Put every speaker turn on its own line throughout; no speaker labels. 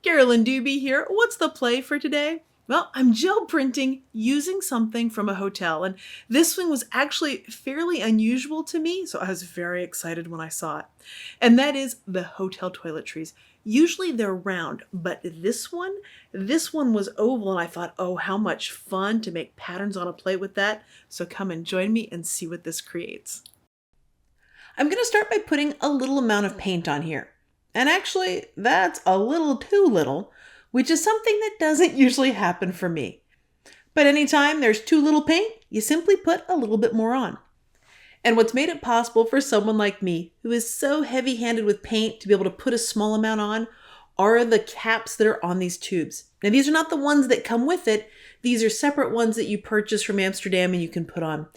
Carolyn Doobie here. What's the play for today? Well, I'm gel printing using something from a hotel, and this one was actually fairly unusual to me, so I was very excited when I saw it. And that is the hotel toiletries. Usually they're round, but this one was oval, and I thought, oh, how much fun to make patterns on a plate with that. So come and join me and see what this creates. I'm going to start by putting a little amount of paint on here. And actually, that's a little too little, which is something that doesn't usually happen for me. But anytime there's too little paint, you simply put a little bit more on. And what's made it possible for someone like me, who is so heavy-handed with paint, to be able to put a small amount on, are the caps that are on these tubes. Now, these are not the ones that come with it. These are separate ones that you purchase from Amsterdam and you can put on.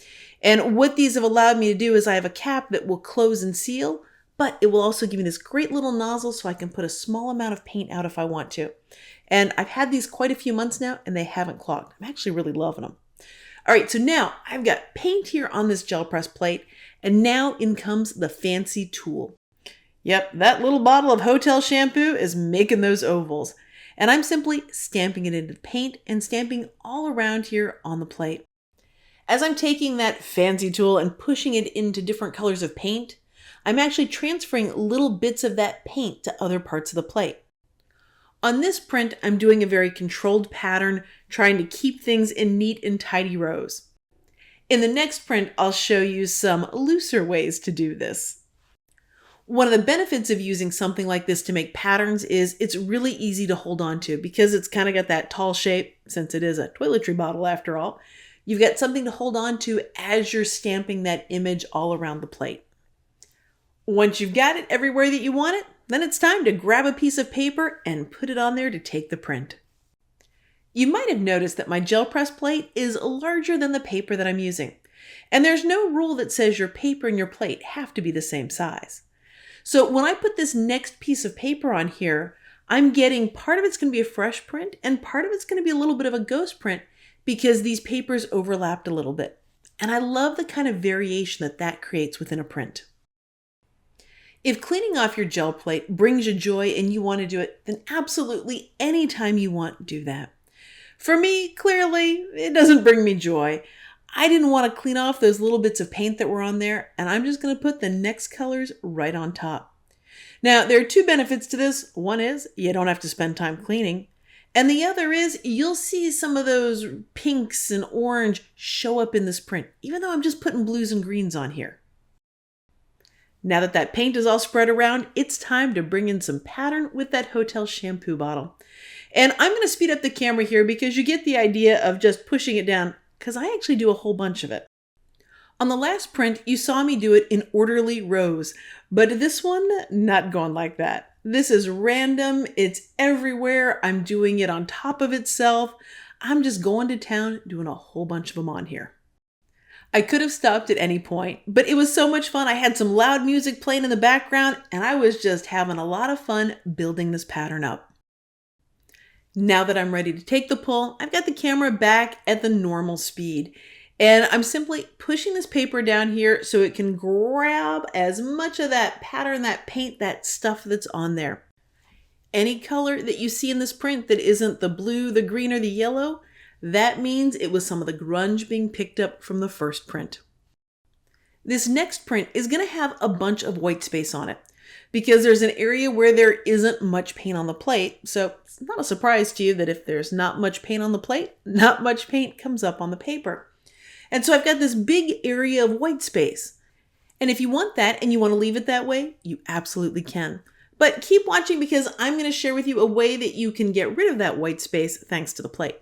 And what these have allowed me to do is I have a cap that will close and seal, but it will also give me this great little nozzle so I can put a small amount of paint out if I want to. And I've had these quite a few months now and they haven't clogged. I'm actually really loving them. All right, so now I've got paint here on this gel press plate, and now in comes the fancy tool. Yep, that little bottle of hotel shampoo is making those ovals. And I'm simply stamping it into the paint and stamping all around here on the plate. As I'm taking that fancy tool and pushing it into different colors of paint, I'm actually transferring little bits of that paint to other parts of the plate. On this print, I'm doing a very controlled pattern, trying to keep things in neat and tidy rows. In the next print, I'll show you some looser ways to do this. One of the benefits of using something like this to make patterns is it's really easy to hold on to because it's kind of got that tall shape, since it is a toiletry bottle after all. You've got something to hold on to as you're stamping that image all around the plate. Once you've got it everywhere that you want it, then it's time to grab a piece of paper and put it on there to take the print. You might have noticed that my gel press plate is larger than the paper that I'm using. And there's no rule that says your paper and your plate have to be the same size. So when I put this next piece of paper on here, I'm getting part of it's going to be a fresh print and part of it's going to be a little bit of a ghost print because these papers overlapped a little bit. And I love the kind of variation that that creates within a print. If cleaning off your gel plate brings you joy and you want to do it, then absolutely anytime you want, do that. For me, clearly, it doesn't bring me joy. I didn't want to clean off those little bits of paint that were on there, and I'm just going to put the next colors right on top. Now, there are two benefits to this. One is you don't have to spend time cleaning. And the other is you'll see some of those pinks and orange show up in this print, even though I'm just putting blues and greens on here. Now that that paint is all spread around, it's time to bring in some pattern with that hotel shampoo bottle. And I'm going to speed up the camera here because you get the idea of just pushing it down, because I actually do a whole bunch of it. On the last print, you saw me do it in orderly rows, but this one, not going like that. This is random, it's everywhere, I'm doing it on top of itself. I'm just going to town doing a whole bunch of them on here. I could have stopped at any point, but it was so much fun. I had some loud music playing in the background, and I was just having a lot of fun building this pattern up. Now that I'm ready to take the pull, I've got the camera back at the normal speed, and I'm simply pushing this paper down here so it can grab as much of that pattern, that paint, that stuff that's on there. Any color that you see in this print that isn't the blue, the green, or the yellow, that means it was some of the grunge being picked up from the first print. This next print is going to have a bunch of white space on it because there's an area where there isn't much paint on the plate. So it's not a surprise to you that if there's not much paint on the plate, not much paint comes up on the paper. And so I've got this big area of white space. And if you want that and you want to leave it that way, you absolutely can. But keep watching because I'm going to share with you a way that you can get rid of that white space thanks to the plate.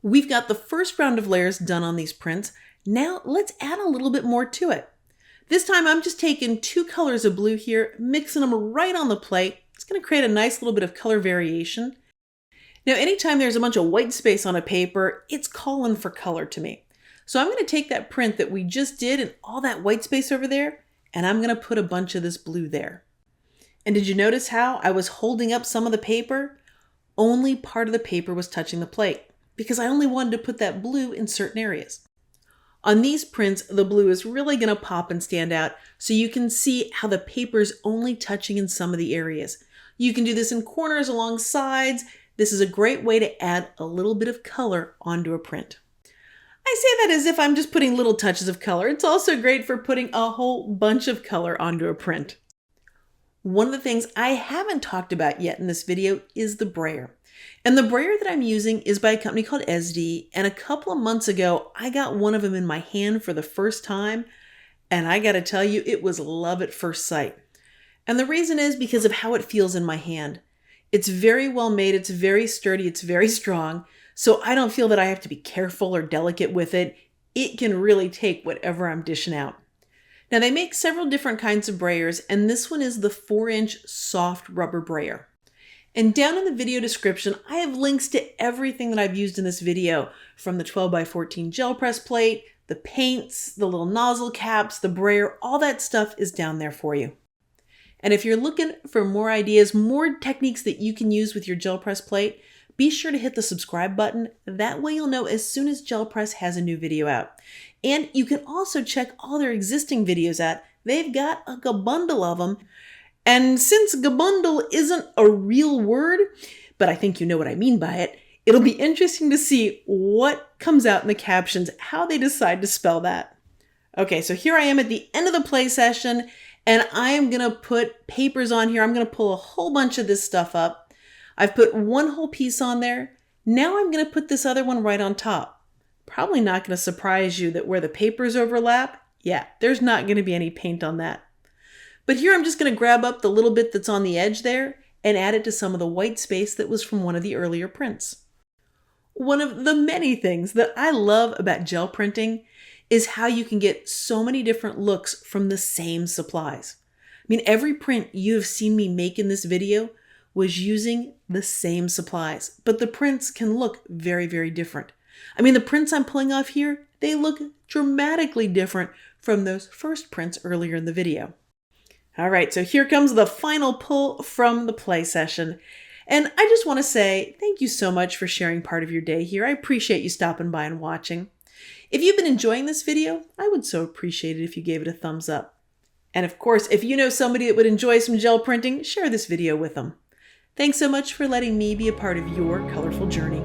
We've got the first round of layers done on these prints. Now let's add a little bit more to it. This time I'm just taking two colors of blue here, mixing them right on the plate. It's going to create a nice little bit of color variation. Now anytime there's a bunch of white space on a paper, it's calling for color to me. So I'm going to take that print that we just did and all that white space over there, and I'm going to put a bunch of this blue there. And did you notice how I was holding up some of the paper? Only part of the paper was touching the plate, because I only wanted to put that blue in certain areas. On these prints, the blue is really going to pop and stand out, so you can see how the paper's only touching in some of the areas. You can do this in corners, along sides. This is a great way to add a little bit of color onto a print. I say that as if I'm just putting little touches of color. It's also great for putting a whole bunch of color onto a print. One of the things I haven't talked about yet in this video is the brayer. And the brayer that I'm using is by a company called ESSDEE, and a couple of months ago, I got one of them in my hand for the first time, and I gotta tell you, it was love at first sight. And the reason is because of how it feels in my hand. It's very well made, it's very sturdy, it's very strong, so I don't feel that I have to be careful or delicate with it. It can really take whatever I'm dishing out. Now they make several different kinds of brayers, and this one is the 4-inch soft rubber brayer. And down in the video description, I have links to everything that I've used in this video, from the 12x14 gel press plate, the paints, the little nozzle caps, the brayer, all that stuff is down there for you. And if you're looking for more ideas, more techniques that you can use with your gel press plate, be sure to hit the subscribe button. That way you'll know as soon as Gel Press has a new video out. And you can also check all their existing videos out. They've got a bundle of them. And since gabundle isn't a real word, but I think you know what I mean by it, it'll be interesting to see what comes out in the captions, how they decide to spell that. Okay, so here I am at the end of the play session, and I am gonna put papers on here. I'm gonna pull a whole bunch of this stuff up. I've put one whole piece on there. Now I'm gonna put this other one right on top. Probably not gonna surprise you that where the papers overlap, yeah, there's not gonna be any paint on that. But here I'm just gonna grab up the little bit that's on the edge there and add it to some of the white space that was from one of the earlier prints. One of the many things that I love about gel printing is how you can get so many different looks from the same supplies. I mean, every print you have seen me make in this video was using the same supplies, but the prints can look very, very different. I mean, the prints I'm pulling off here, they look dramatically different from those first prints earlier in the video. All right, so here comes the final pull from the play session. And I just want to say thank you so much for sharing part of your day here. I appreciate you stopping by and watching. If you've been enjoying this video, I would so appreciate it if you gave it a thumbs up. And of course, if you know somebody that would enjoy some gel printing, share this video with them. Thanks so much for letting me be a part of your colorful journey.